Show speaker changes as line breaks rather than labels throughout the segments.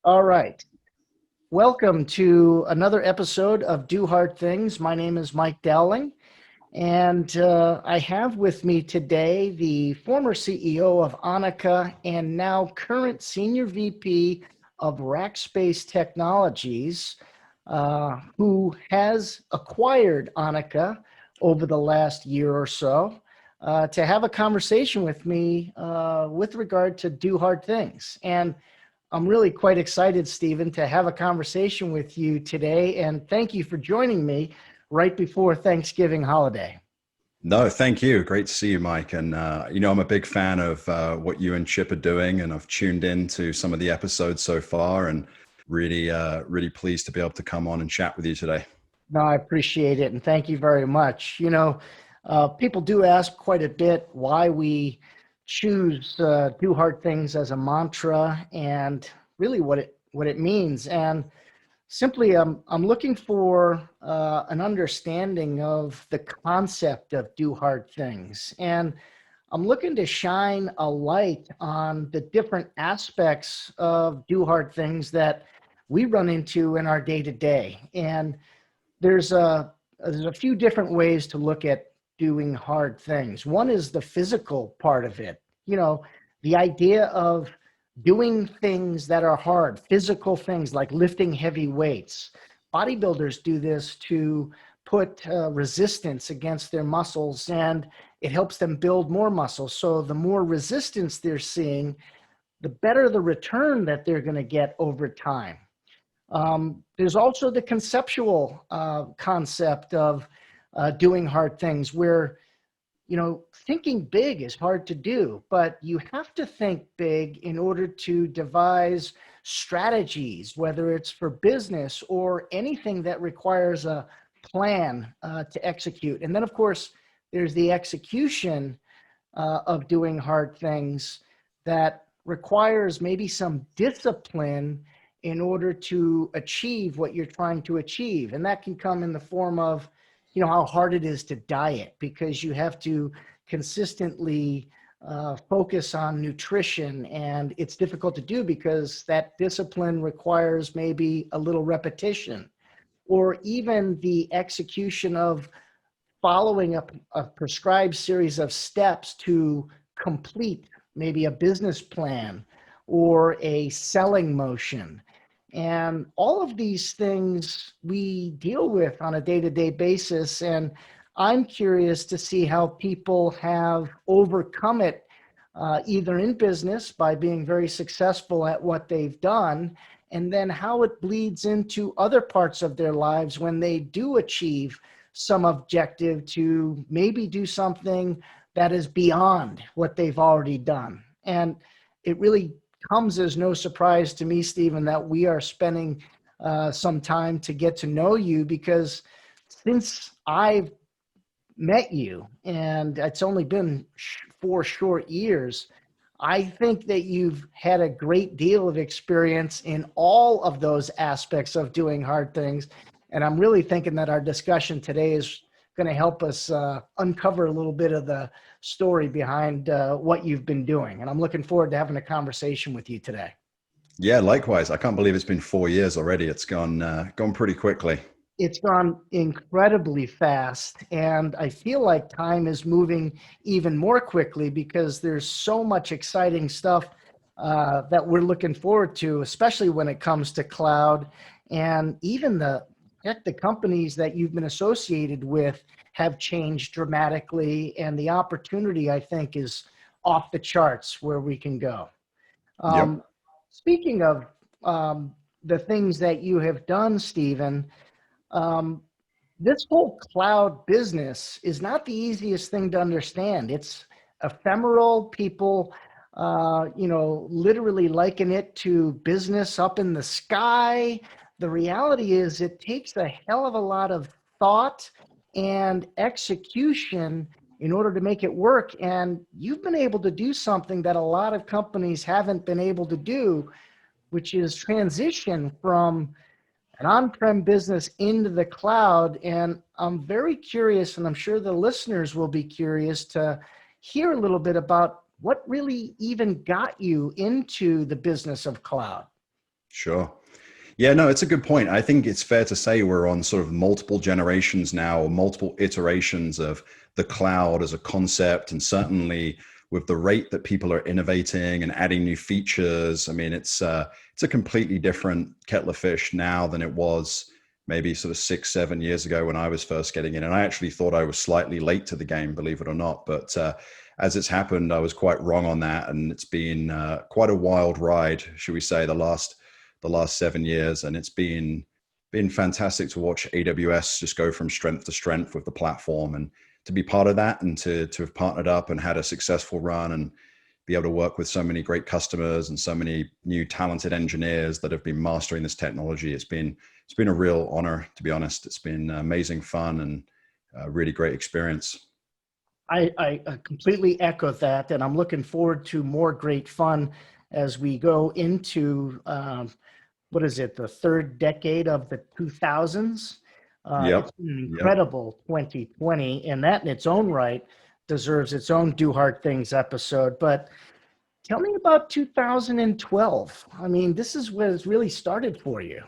All right. Welcome to another episode of Do Hard Things. My name is Mike Dowling, and I have with me today the former CEO of Onica and now current Senior VP of Rackspace Technologies, who has acquired Onica over the last year or so, to have a conversation with me with regard to Do Hard Things. And I'm really quite excited, Stephen, to have a conversation with you today. And thank you for joining me right before Thanksgiving holiday.
No, thank you. Great to see you, Mike. And, I'm a big fan of what you and Chip are doing, and I've tuned in to some of the episodes so far and really pleased to be able to come on and chat with you today.
No, I appreciate it. And thank you very much. People do ask quite a bit why we choose Do Hard Things as a mantra and really what it means. And simply, I'm looking for an understanding of the concept of Do Hard Things. And I'm looking to shine a light on the different aspects of Do Hard Things that we run into in our day to day. And there's a few different ways to look at doing hard things. One is the physical part of it. The idea of doing things that are hard, physical things like lifting heavy weights. Bodybuilders do this to put resistance against their muscles, and it helps them build more muscles. So the more resistance they're seeing, the better the return that they're going to get over time. There's also the conceptual concept of doing hard things where, thinking big is hard to do, but you have to think big in order to devise strategies, whether it's for business or anything that requires a plan to execute. And then, of course, there's the execution of doing hard things that requires maybe some discipline in order to achieve what you're trying to achieve. And that can come in the form of, how hard it is to diet, because you have to consistently focus on nutrition. And it's difficult to do because that discipline requires maybe a little repetition, or even the execution of following a prescribed series of steps to complete maybe a business plan or a selling motion. And all of these things we deal with on a day-to-day basis. And I'm curious to see how people have overcome it, either in business by being very successful at what they've done, and then how it bleeds into other parts of their lives when they do achieve some objective to maybe do something that is beyond what they've already done. And it really comes as no surprise to me, Stephen, that we are spending some time to get to know you, because since I've met you, and it's only been 4 short years, I think that you've had a great deal of experience in all of those aspects of doing hard things. And I'm really thinking that our discussion today is going to help us uncover a little bit of the story behind what you've been doing. And I'm looking forward to having a conversation with you today.
Yeah, likewise. I can't believe it's been 4 years already. It's gone pretty quickly.
It's gone incredibly fast, and I feel like time is moving even more quickly because there's so much exciting stuff that we're looking forward to, especially when it comes to cloud. And even the companies that you've been associated with have changed dramatically, and the opportunity, I think, is off the charts where we can go.
Yep.
Um, Speaking of the things that you have done, Stephen, um, this whole cloud business is not the easiest thing to understand. It's ephemeral. People, literally liken it to business up in the sky. The reality is it takes a hell of a lot of thought and execution in order to make it work. And you've been able to do something that a lot of companies haven't been able to do, which is transition from an on-prem business into the cloud. And I'm very curious, and I'm sure the listeners will be curious to hear a little bit about what really even got you into the business of cloud.
Sure. Yeah, no, it's a good point. I think it's fair to say we're on sort of multiple generations now, or multiple iterations of the cloud as a concept, and certainly with the rate that people are innovating and adding new features. I mean, it's a completely different kettle of fish now than it was maybe sort of 6, 7 years ago when I was first getting in. And I actually thought I was slightly late to the game, believe it or not. But as it's happened, I was quite wrong on that, and it's been quite a wild ride, should we say, the last 7 years, and it's been fantastic to watch AWS just go from strength to strength with the platform, and to be part of that, and to have partnered up and had a successful run, and be able to work with so many great customers and so many new talented engineers that have been mastering this technology. It's been a real honor, to be honest. It's been amazing fun and a really great experience.
I completely echo that, and I'm looking forward to more great fun as we go into what is it, the third decade of the 2000s. It's
Yep.
been an
Yep.
incredible 2020, and that in its own right deserves its own Do Hard Things episode. But tell me about 2012. I mean, this is where it's really started for you.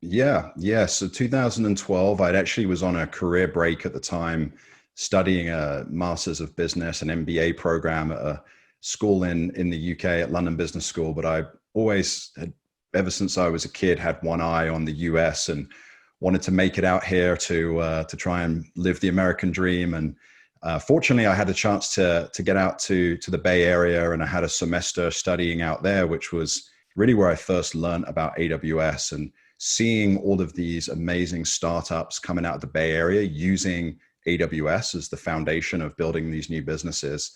Yeah, yeah. So 2012, I actually was on a career break at the time, studying a Masters of Business, an MBA program at a school in the UK at London Business School. But I always had, ever since I was a kid, had one eye on the US and wanted to make it out here to try and live the American dream. And fortunately, I had a chance to get out to the Bay Area, and I had a semester studying out there, which was really where I first learned about AWS, and seeing all of these amazing startups coming out of the Bay Area using AWS as the foundation of building these new businesses.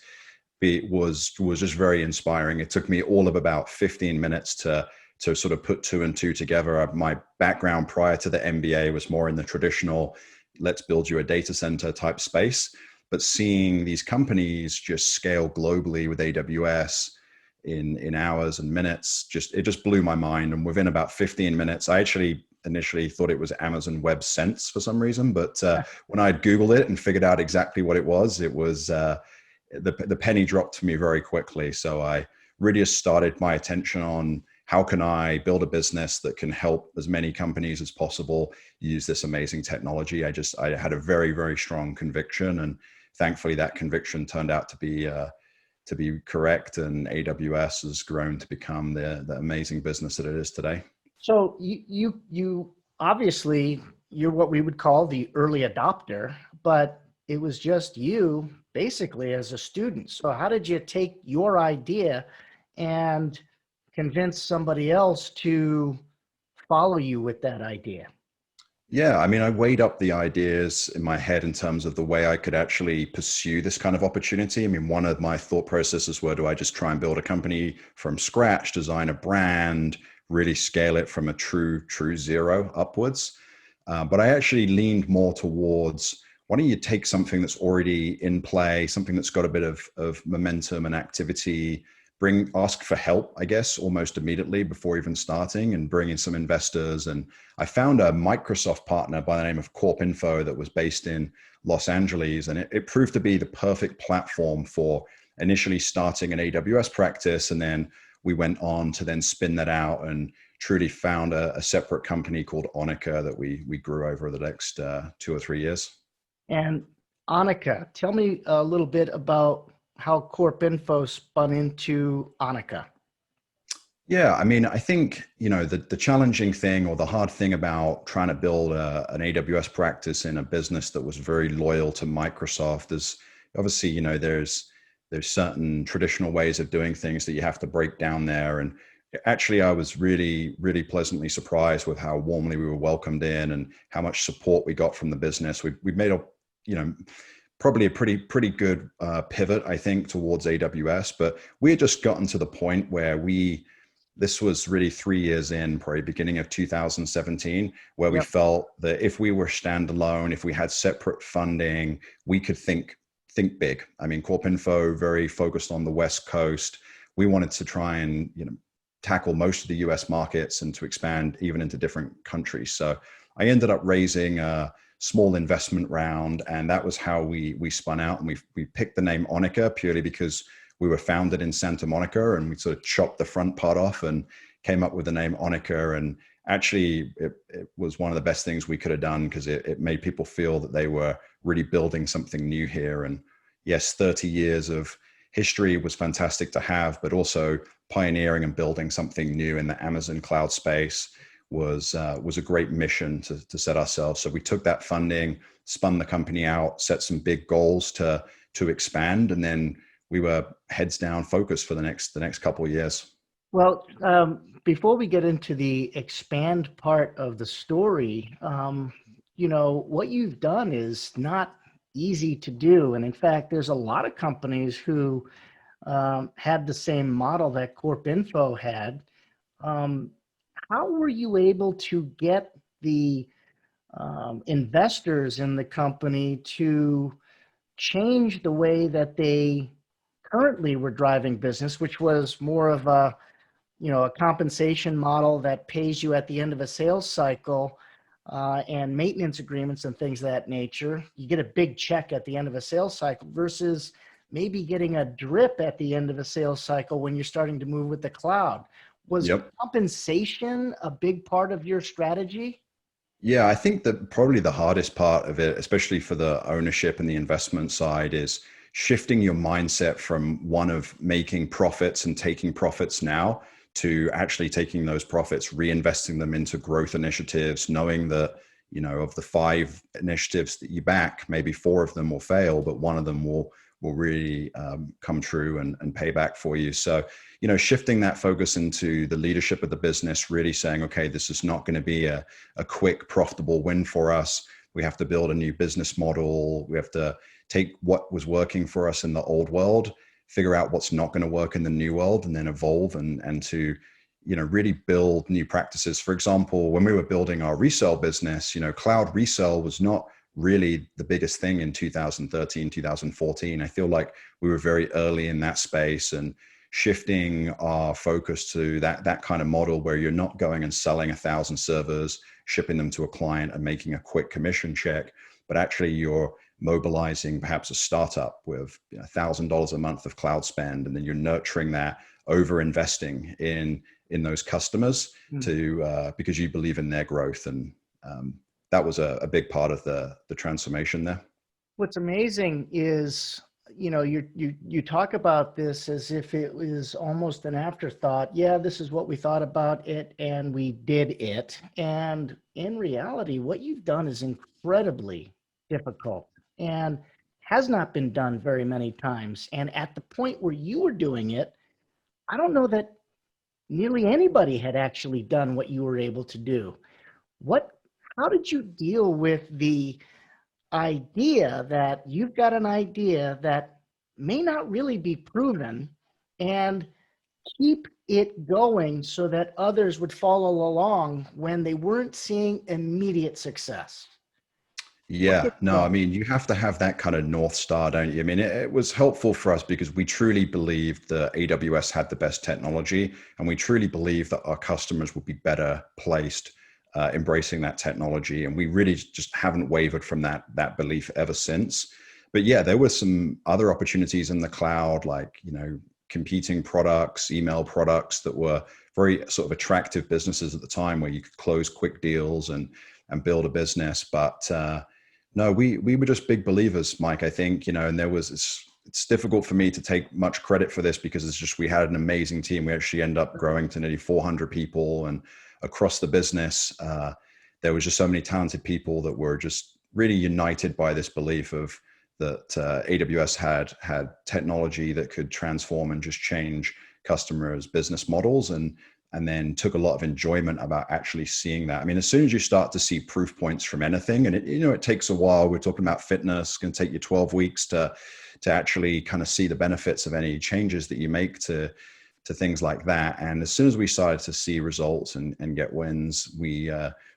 It was just very inspiring. It took me all of about 15 minutes to sort of put two and two together. My background prior to the MBA was more in the traditional, let's build you a data center type space. But seeing these companies just scale globally with AWS in hours and minutes, it just blew my mind. And within about 15 minutes, I actually initially thought it was Amazon Web Sense for some reason. But when I'd Googled it and figured out exactly what it was the penny dropped for me very quickly. So I really just started my attention on how can I build a business that can help as many companies as possible use this amazing technology. I had a very, very strong conviction, and thankfully that conviction turned out to be correct, and AWS has grown to become the amazing business that it is today.
So you obviously you're what we would call the early adopter, but it was just you basically as a student. So how did you take your idea and convince somebody else to follow you with that idea?
Yeah, I mean, I weighed up the ideas in my head in terms of the way I could actually pursue this kind of opportunity. I mean, one of my thought processes were, do I just try and build a company from scratch, design a brand, really scale it from a true zero upwards? But I actually leaned more towards, why don't you take something that's already in play, something that's got a bit of momentum and activity, ask for help, I guess, almost immediately before even starting, and bring in some investors. And I found a Microsoft partner by the name of CorpInfo that was based in Los Angeles. And it proved to be the perfect platform for initially starting an AWS practice. And then we went on to then spin that out and truly found a separate company called Onica that we grew over the next 2 or 3 years.
And Onica, tell me a little bit about how CorpInfo spun into Onica.
Yeah, I mean, I think, the challenging thing or the hard thing about trying to build an AWS practice in a business that was very loyal to Microsoft is obviously, there's certain traditional ways of doing things that you have to break down there. And actually, I was really, really pleasantly surprised with how warmly we were welcomed in and how much support we got from the business. We made probably a pretty good pivot, I think, towards AWS. But we had just gotten to the point where this was really 3 years in, probably beginning of 2017, where we felt that if we were standalone, if we had separate funding, we could think big. I mean, CorpInfo, very focused on the West Coast. We wanted to try and tackle most of the US markets and to expand even into different countries. So I ended up raising a small investment round, and that was how we spun out. And we picked the name Onica purely because we were founded in Santa Monica, and we sort of chopped the front part off and came up with the name Onica. And actually, it was one of the best things we could have done because it made people feel that they were really building something new here. And yes, 30 years of history was fantastic to have, but also pioneering and building something new in the Amazon cloud space was a great mission to set ourselves. So we took that funding, spun the company out, set some big goals to expand, and then we were heads down focused for the next couple of years.
Well, before we get into the expand part of the story, what you've done is not easy to do. And in fact, there's a lot of companies who had the same model that Corp Info had. How were you able to get the investors in the company to change the way that they currently were driving business, which was more of a compensation model that pays you at the end of a sales cycle, and maintenance agreements and things of that nature? You get a big check at the end of a sales cycle versus maybe getting a drip at the end of a sales cycle when you're starting to move with the cloud. Was compensation a big part of your strategy?
Yeah, I think that probably the hardest part of it, especially for the ownership and the investment side, is shifting your mindset from one of making profits and taking profits now to actually taking those profits, reinvesting them into growth initiatives, knowing that, of the 5 initiatives that you back, maybe 4 of them will fail, but one of them will really come true and pay back for you. So, shifting that focus into the leadership of the business, really saying, okay, this is not going to be a quick, profitable win for us. We have to build a new business model. We have to take what was working for us in the old world, figure out what's not going to work in the new world, and then evolve and to, really build new practices. For example, when we were building our resale business, cloud resale was not really the biggest thing in 2013, 2014. I feel like we were very early in that space, and shifting our focus to that kind of model where you're not going and selling 1,000 servers, shipping them to a client and making a quick commission check, but actually you're mobilizing perhaps a startup with $1,000 a month of cloud spend, and then you're nurturing that, over investing in those customers because you believe in their growth. And that was a big part of the transformation there.
What's amazing is, you talk about this as if it was almost an afterthought. Yeah, this is what we thought about it, and we did it. And in reality, what you've done is incredibly difficult and has not been done very many times. And at the point where you were doing it, I don't know that nearly anybody had actually done what you were able to do. How did you deal with the idea that you've got an idea that may not really be proven, and keep it going so that others would follow along when they weren't seeing immediate success?
Yeah, no, I mean, you have to have that kind of North Star, don't you? I mean, it was helpful for us because we truly believed that AWS had the best technology, and we truly believed that our customers would be better placed embracing that technology. And we really just haven't wavered from that belief ever since. But yeah, there were some other opportunities in the cloud, like, competing products, email products that were very sort of attractive businesses at the time, where you could close quick deals and build a business. But no, we were just big believers, Mike, I think, and it's difficult for me to take much credit for this because it's just, we had an amazing team. We actually ended up growing to nearly 400 people, and across the business, there was just so many talented people that were just really united by this belief of that AWS had technology that could transform and just change customers' business models, and then took a lot of enjoyment about actually seeing that. I mean, as soon as you start to see proof points from anything, and it takes a while. We're talking about fitness, it's going to take you 12 weeks to actually kind of see the benefits of any changes that you make to things like that. And as soon as we started to see results and get wins, we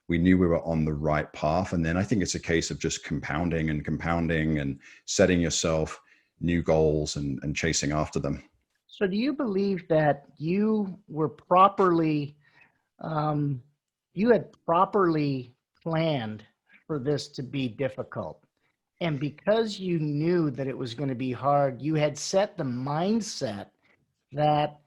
knew we were on the right path. And then I think it's a case of just compounding and setting yourself new goals and chasing after them.
So do you believe that you were you had properly planned for this to be difficult? And because you knew that it was going to be hard, you had set the mindset that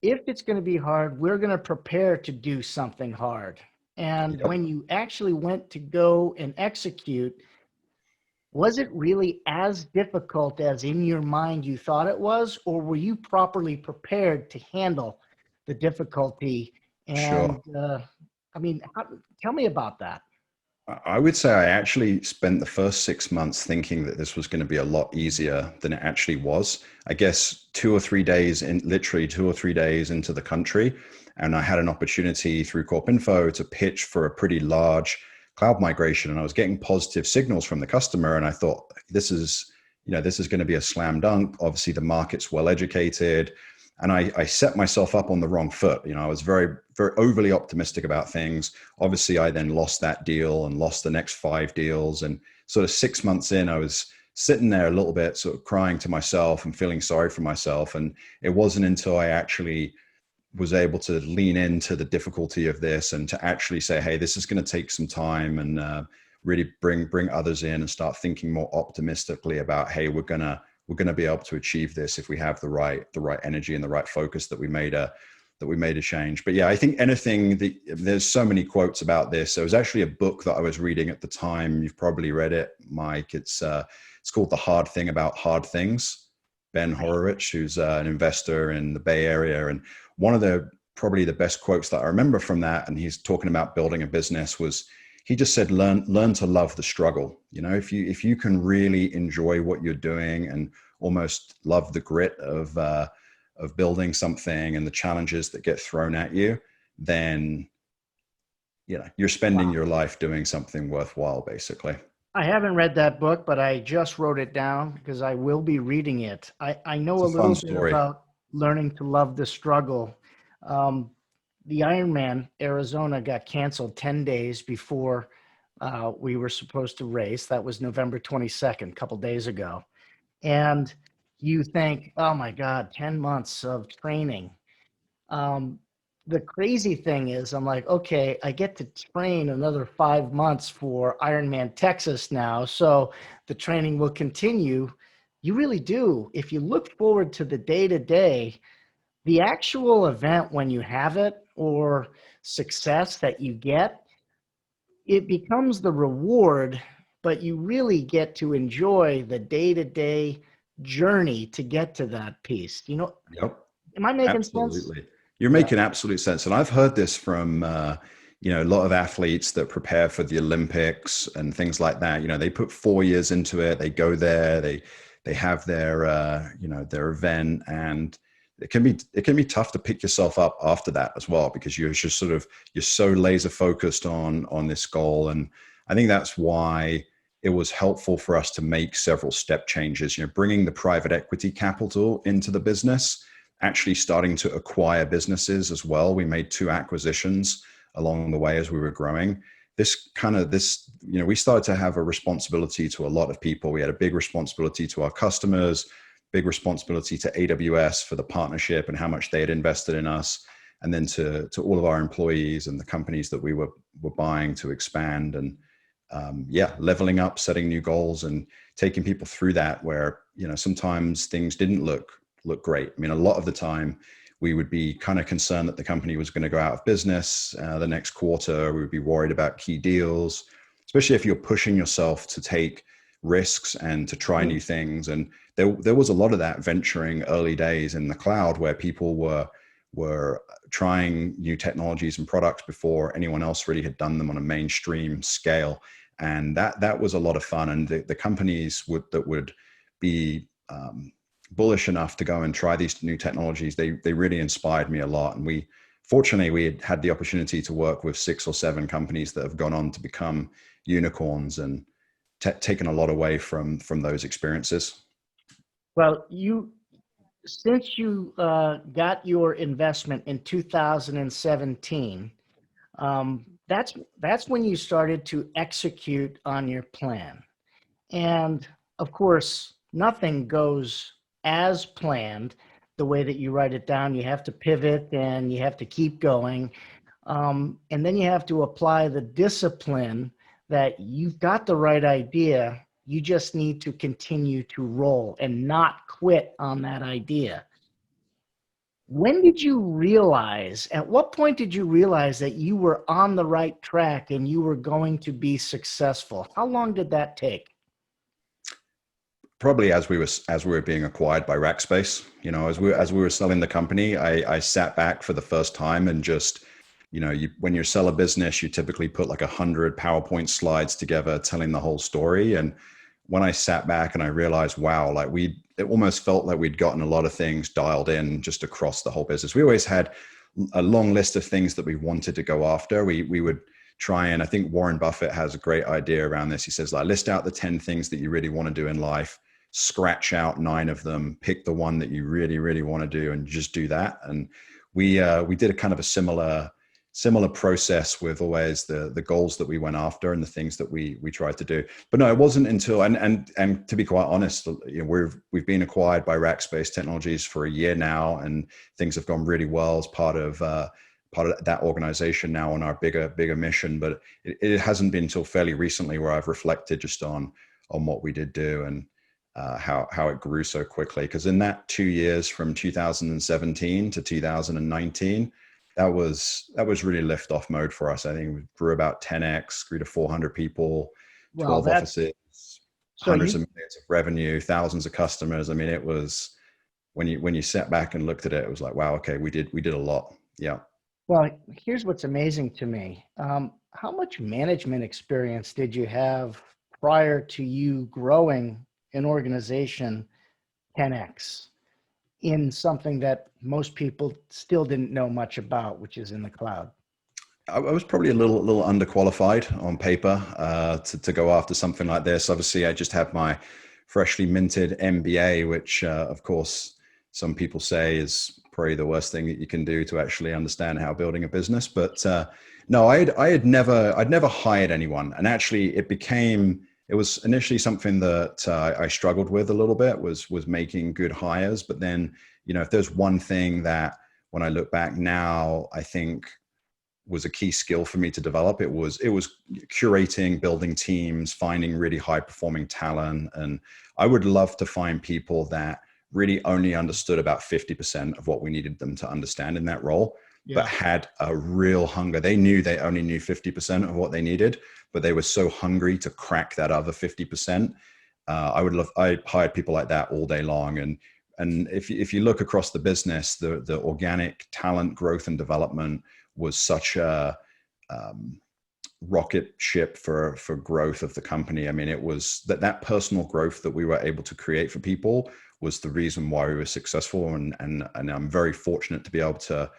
if it's going to be hard, we're going to prepare to do something hard. And
Yep.
when you actually went to go and execute, was it really as difficult as in your mind you thought it was, or were you properly prepared to handle the difficulty?
Sure.
And I mean, tell me about that.
I would say I actually spent the first 6 months thinking that this was going to be a lot easier than it actually was. I guess 2 or 3 days in, literally 2 or 3 days into the country, and I had an opportunity through Corp Info to pitch for a pretty large cloud migration, and I was getting positive signals from the customer, and I thought this is going to be a slam dunk. Obviously, the market's well educated, and I set myself up on the wrong foot. I was very, very overly optimistic about things. Obviously, I then lost that deal and lost the next 5 deals. And sort of 6 months in, I was sitting there a little bit, sort of crying to myself and feeling sorry for myself. And it wasn't until I actually was able to lean into the difficulty of this and to actually say, hey, this is going to take some time, and really bring others in and start thinking more optimistically about, hey, we're gonna be able to achieve this if we have the right energy and the right focus, that we made a change. But yeah, I think there's so many quotes about this. There was actually a book that I was reading at the time. You've probably read it, Mike. It's called The Hard Thing About Hard Things. Ben Horowitz, who's an investor in the Bay Area, and one of the probably the best quotes that I remember from that, and he's talking about building a business, was he just said, learn to love the struggle. If you can really enjoy what you're doing and almost love the grit of building something and the challenges that get thrown at you, then you're spending your life doing something worthwhile, basically.
I haven't read that book, but I just wrote it down because I will be reading it. I know
It's
a
a
little
fun
bit
story.
about learning to love the struggle. Um, the Ironman Arizona got canceled 10 days before we were supposed to race. That was November 22nd, a couple days ago. And you think, oh my God, 10 months of training. Um, the crazy thing is, I'm like, okay, I get to train another 5 months for Ironman Texas now. So the training will continue. You really do. If you look forward to the day to day, the actual event when you have it or success that you get, it becomes the reward, but you really get to enjoy the day to day journey to get to that piece.
Yep.
Am I making sense?
Absolutely. You're
Yeah.
making absolute sense. And I've heard this from, a lot of athletes that prepare for the Olympics and things like that. They put 4 years into it. They go there, they have their event, and it can be tough to pick yourself up after that as well, because you're so laser focused on this goal. And I think that's why it was helpful for us to make several step changes, bringing the private equity capital into the business, actually starting to acquire businesses as well. We made 2 acquisitions along the way as we were growing. We started to have a responsibility to a lot of people. We had a big responsibility to our customers, big responsibility to AWS for the partnership and how much they had invested in us, and then to all of our employees and the companies that we were buying to expand. And leveling up, setting new goals, and taking people through that, where sometimes things didn't look great. I mean, a lot of the time we would be kind of concerned that the company was going to go out of business the next quarter. We would be worried about key deals, especially if you're pushing yourself to take risks and to try new things. And there was a lot of that venturing early days in the cloud, where people were trying new technologies and products before anyone else really had done them on a mainstream scale. And that was a lot of fun. And the companies that would be bullish enough to go and try these new technologies, they really inspired me a lot. And fortunately, we had the opportunity to work with 6 or 7 companies that have gone on to become unicorns, and taken a lot away from those experiences.
Well, since you got your investment in 2017, that's when you started to execute on your plan. And of course, nothing goes as planned the way that you write it down. You have to pivot and you have to keep going. And then you have to apply the discipline that you've got the right idea. You just need to continue to roll and not quit on that idea. When did you realize, at what point did you realize that you were on the right track and you were going to be successful? How long did that take?
Probably as we were being acquired by Rackspace. As we were selling the company, I sat back for the first time and just, when you sell a business, you typically put like 100 PowerPoint slides together telling the whole story. And when I sat back and I realized, wow, like it almost felt like we'd gotten a lot of things dialed in just across the whole business. We always had a long list of things that we wanted to go after. We would try, and I think Warren Buffett has a great idea around this. He says, like, list out the 10 things that you really want to do in life, scratch out 9 of them, pick the one that you really, really want to do, and just do that. And we did a kind of a similar process with always the goals that we went after and the things that we tried to do. But no, it wasn't until, and to be quite honest, we've been acquired by Rackspace Technologies for a year now, and things have gone really well as part of that organization now on our bigger mission. But it hasn't been until fairly recently where I've reflected just on what we did do, and how it grew so quickly. Because in that 2 years from 2017 to 2019, that was really lift off mode for us. I think we grew about 10x, grew to 400 people,
Well,
12 offices,
so
hundreds
you,
of millions of revenue, thousands of customers. I mean, it was, when you sat back and looked at it, it was like, wow, okay, we did a lot. Yeah.
well, here's what's amazing to me. How much management experience did you have prior to you growing an organization 10x in something that most people still didn't know much about, which is in the cloud?
I was probably a little underqualified on paper to go after something like this. Obviously, I just had my freshly minted MBA, which, of course, some people say is probably the worst thing that you can do to actually understand how building a business. But no, I'd never hired anyone, and actually, it was initially something that I struggled with a little bit, was making good hires. But then, if there's one thing that, when I look back now, I think was a key skill for me to develop, it was curating, building teams, finding really high performing talent. And I would love to find people that really only understood about 50% of what we needed them to understand in that role, but
Yeah,
had a real hunger. They knew they only knew 50% of what they needed, but they were so hungry to crack that other 50%. I hired people like that all day long. And if you look across the business, the organic talent growth and development was such a rocket ship for growth of the company. I mean, it was that personal growth that we were able to create for people was the reason why we were successful. And I'm very fortunate to be able to,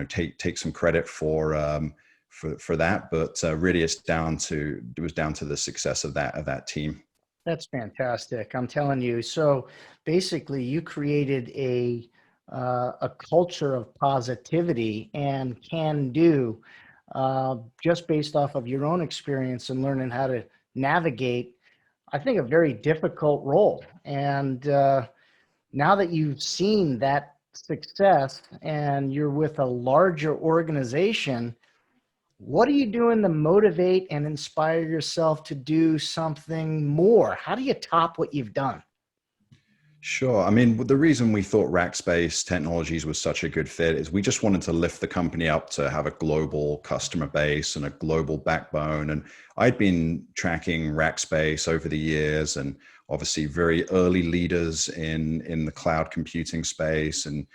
take some credit for that. But really, it was down to the success of that team.
that's fantastic. I'm telling you. So basically, you created a culture of positivity and can do, just based off of your own experience and learning how to navigate, I think, a very difficult role. And now that you've seen that success and you're with a larger organization, what are you doing to motivate and inspire yourself to do something more? How do you top what you've done?
Sure. I mean, the reason we thought Rackspace Technologies was such a good fit is we just wanted to lift the company up to have a global customer base and a global backbone. And I'd been tracking Rackspace over the years, and obviously very early leaders in the cloud computing space and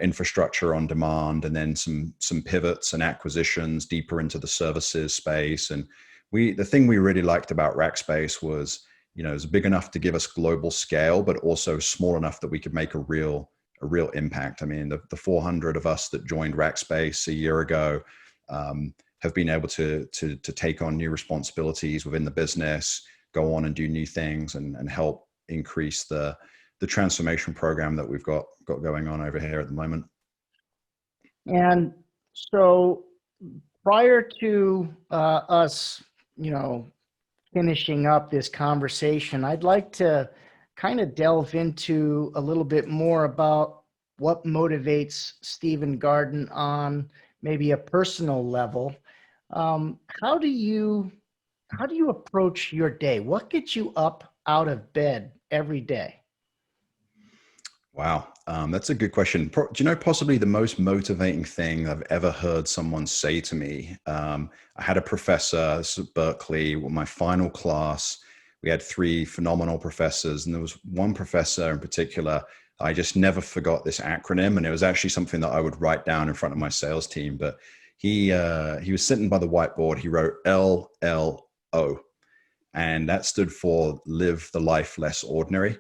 infrastructure on demand, and then some pivots and acquisitions deeper into the services space. And the thing we really liked about Rackspace was, it was big enough to give us global scale, but also small enough that we could make a real impact. I mean, the 400 of us that joined Rackspace a year ago have been able to take on new responsibilities within the business, go on and do new things, and help increase the transformation program that we've got going on over here at the moment.
And so prior to us, finishing up this conversation, I'd like to kind of delve into a little bit more about what motivates Stephen Garden on maybe a personal level. How do you approach your day? What gets you up out of bed every day?
Wow, that's a good question. Do you know possibly the most motivating thing I've ever heard someone say to me? I had a professor, this is at Berkeley, my final class. We had three phenomenal professors, and there was one professor in particular. I just never forgot this acronym, and it was actually something that I would write down in front of my sales team. But he was sitting by the whiteboard. He wrote LLO, and that stood for live the life less ordinary.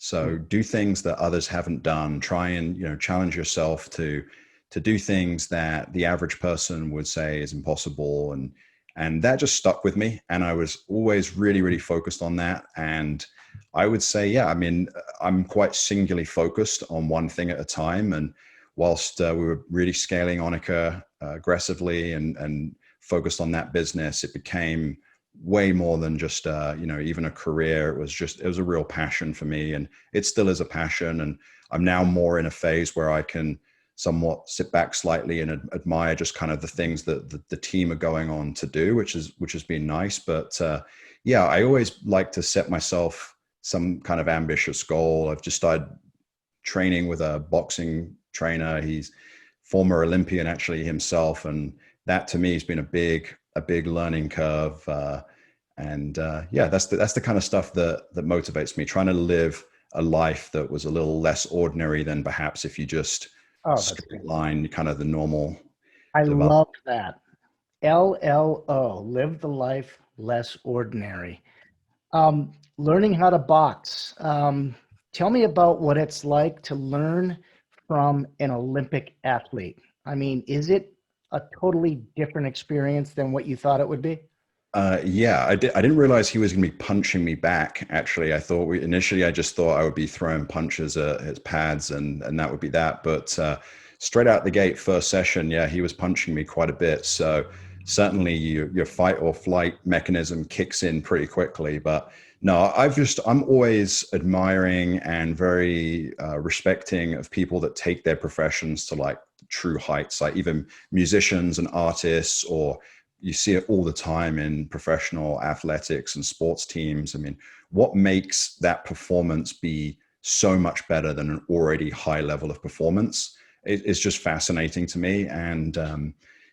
So do things that others haven't done. Try and challenge yourself to do things that the average person would say is impossible, and that just stuck with me. And I was always really, really focused on that. And I would say, yeah, I mean, I'm quite singularly focused on one thing at a time. And whilst we were really scaling Onica aggressively and focused on that business, it became way more than just even a career. It was a real passion for me, and it still is a passion. And I'm now more in a phase where I can somewhat sit back slightly and admire just kind of the things that the team are going on to do, which has been nice. But yeah, I always like to set myself some kind of ambitious goal. I've just started training with a boxing trainer. He's former Olympian actually himself, and that to me has been a big learning curve. Yeah, that's the kind of stuff that motivates me. Trying to live a life that was a little less ordinary than perhaps if you just
Oh, that's
straight
good.
line kind of the normal
I
development.
love that. LLO, live the life less ordinary. Learning how to box. Tell me about what it's like to learn from an Olympic athlete. I mean, is it a totally different experience than what you thought it would be?
Yeah, I didn't realize he was going to be punching me back. Actually, initially I just thought I would be throwing punches at his pads, and that would be that. But straight out the gate, first session, yeah, he was punching me quite a bit. So certainly your fight or flight mechanism kicks in pretty quickly. But no, I'm always admiring and very respecting of people that take their professions to like true heights, like even musicians and artists, or you see it all the time in professional athletics and sports teams. I mean, what makes that performance be so much better than an already high level of performance? It's just fascinating to me. And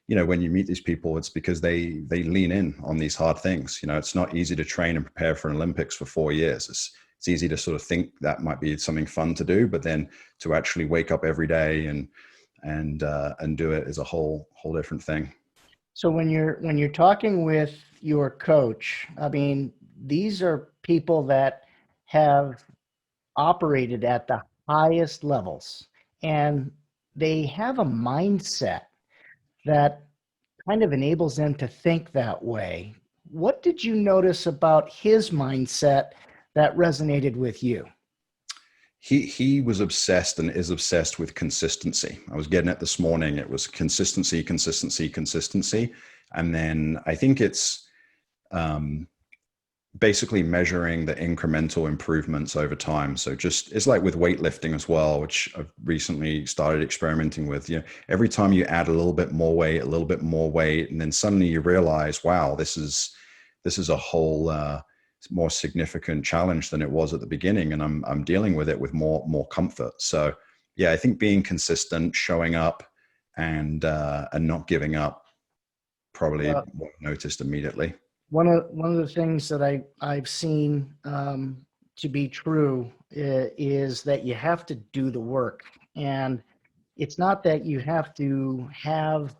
when you meet these people, it's because they lean in on these hard things. It's not easy to train and prepare for an Olympics for 4 years. It's easy to sort of think that might be something fun to do, but then to actually wake up every day and do it is a whole different thing.
So when you're talking with your coach, I mean, these are people that have operated at the highest levels, and they have a mindset that kind of enables them to think that way. What did you notice about his mindset that resonated with you?
He was obsessed and is obsessed with consistency. I was getting it this morning. It was consistency, consistency, consistency. And then I think it's basically measuring the incremental improvements over time. So just, it's like with weightlifting as well, which I've recently started experimenting with. Every time you add a little bit more weight, and then suddenly you realize, wow, this is a whole more significant challenge than it was at the beginning, and I'm dealing with it with more comfort. So yeah, I think being consistent, showing up, and not giving up, probably
Uh,
what I noticed immediately.
one of the things that I've seen to be true is that you have to do the work, and it's not that you have to have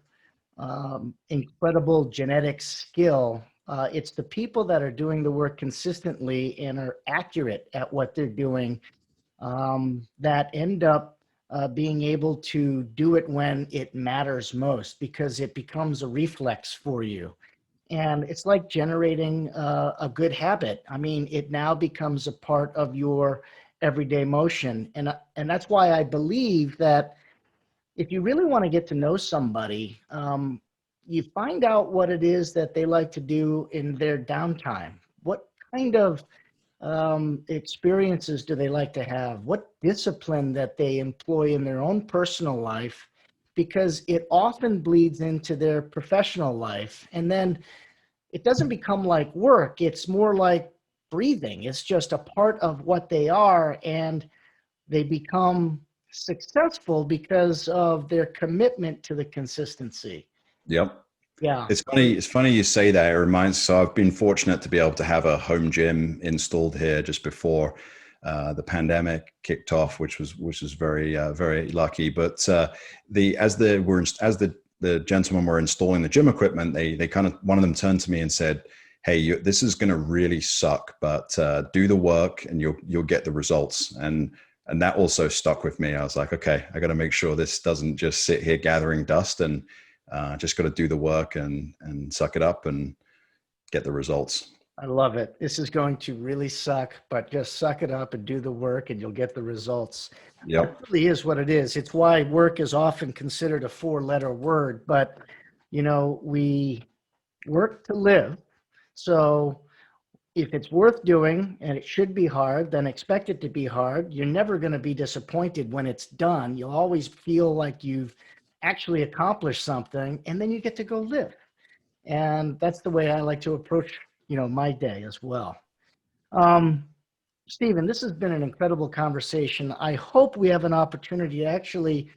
incredible genetic skill. It's the people that are doing the work consistently and are accurate at what they're doing that end up being able to do it when it matters most, because it becomes a reflex for you. And it's like generating a good habit. I mean, it now becomes a part of your everyday motion. And that's why I believe that if you really want to get to know somebody, you find out what it is that they like to do in their downtime. What kind of experiences do they like to have? What discipline that they employ in their own personal life? Because it often bleeds into their professional life. And then it doesn't become like work. It's more like breathing. It's just a part of what they are. And they become successful because of their commitment to the consistency.
Yep.
Yeah.
It's funny. It's funny you say that. It reminds. So I've been fortunate to be able to have a home gym installed here just before the pandemic kicked off, which was very very lucky. But the as the were as the gentlemen were installing the gym equipment, they kind of one of them turned to me and said, "Hey, this is going to really suck, but do the work and you'll get the results." And that also stuck with me. I was like, okay, I got to make sure this doesn't just sit here gathering dust, and just got to do the work and suck it up and get the results.
I love it. This is going to really suck, but just suck it up and do the work and you'll get the results. That
Yep.
really is what it is. It's why work is often considered a four-letter word, but we work to live. So if it's worth doing and it should be hard, then expect it to be hard. You're never going to be disappointed when it's done. You'll always feel like you've actually accomplished something, and then you get to go live. And that's the way I like to approach, my day as well. Um, Stephen, this has been an incredible conversation. I hope we have an opportunity to actually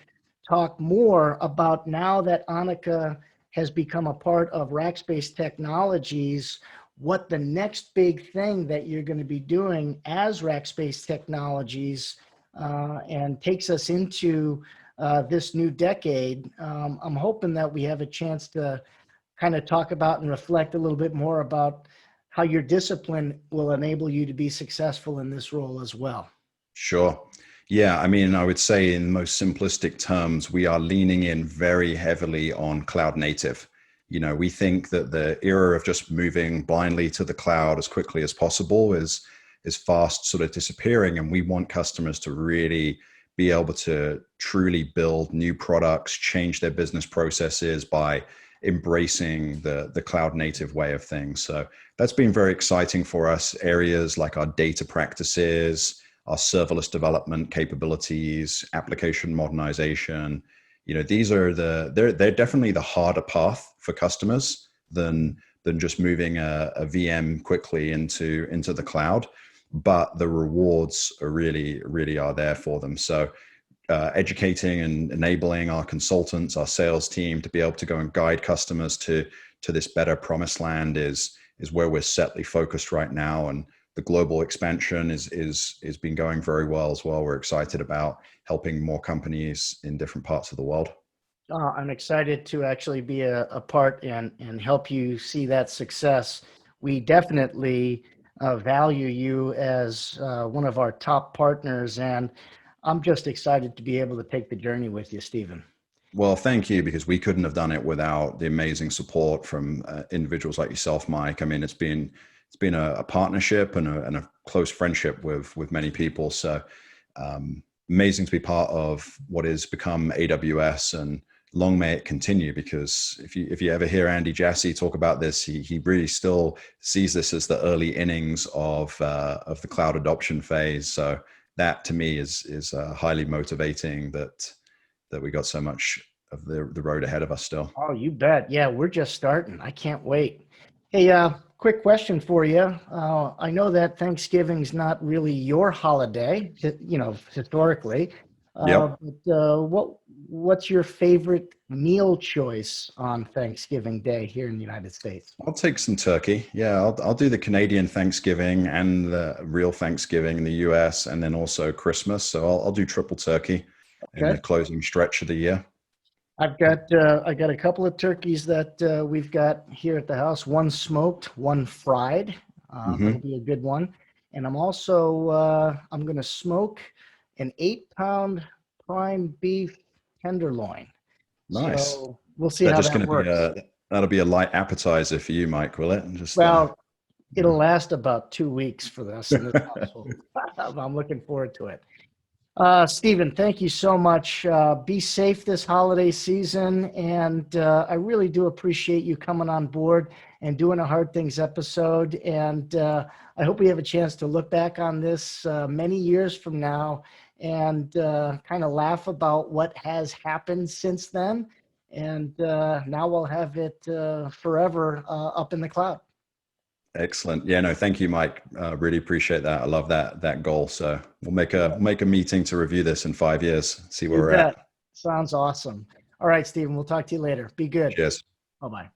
talk more about, now that Onica has become a part of Rackspace Technologies, what the next big thing that you're going to be doing as Rackspace Technologies and takes us into this new decade. I'm hoping that we have a chance to kind of talk about and reflect a little bit more about how your discipline will enable you to be successful in this role as well.
Sure. Yeah, I mean, I would say in most simplistic terms, we are leaning in very heavily on cloud native. We think that the era of just moving blindly to the cloud as quickly as possible is fast sort of disappearing, and we want customers to really be able to truly build new products, change their business processes by embracing the cloud native way of things. So that's been very exciting for us. Areas like our data practices, our serverless development capabilities, application modernization. These are they're definitely the harder path for customers than just moving a VM quickly into the cloud. But the rewards are really are there for them. So educating and enabling our consultants, our sales team to be able to go and guide customers to this better promised land is where we're setly focused right now. And the global expansion is been going very well as well. We're excited about helping more companies in different parts of the world.
I'm excited to actually be a part and help you see that success. We definitely value you as one of our top partners, and I'm just excited to be able to take the journey with you, Stephen.
Well, thank you, because we couldn't have done it without the amazing support from individuals like yourself, Mike. I mean, it's been a partnership and a close friendship with many people. So amazing to be part of what has become AWS, and long may it continue. Because if you ever hear Andy Jassy talk about this, he really still sees this as the early innings of the cloud adoption phase. So that to me is highly motivating that we got so much of the road ahead of us still.
Oh, you bet. Yeah, we're just starting. I can't wait. Hey, quick question for you. I know that Thanksgiving's not really your holiday, historically.
Yep.
What's your favorite meal choice on Thanksgiving Day here in the United States?
I'll take some turkey. Yeah, I'll do the Canadian Thanksgiving and the real Thanksgiving in the US, and then also Christmas. So I'll do triple turkey in
Okay.
the closing stretch of the year.
I got a couple of turkeys that we've got here at the house. One smoked, one fried. That'll
Hmm.
be a good one. And I'm going to smoke an 8-pound prime beef tenderloin.
Nice.
So we'll see
That
how
just
that
going to be
works.
that'll be a light appetizer for you, Mike, will it? And just
Well, it'll last about 2 weeks for us in this household. I'm looking forward to it. Stephen, thank you so much. Be safe this holiday season. And I really do appreciate you coming on board and doing a Hard Things episode. And I hope we have a chance to look back on this many years from now and kind of laugh about what has happened since then. And now we'll have it forever up in the cloud.
Excellent. Yeah, no, thank you, Mike. Really appreciate that. I love that goal. So we'll make a meeting to review this in 5 years, see where
You
we're
bet.
at.
Sounds awesome. All right, Stephen, we'll talk to you later. Be good.
Cheers.
Bye-bye.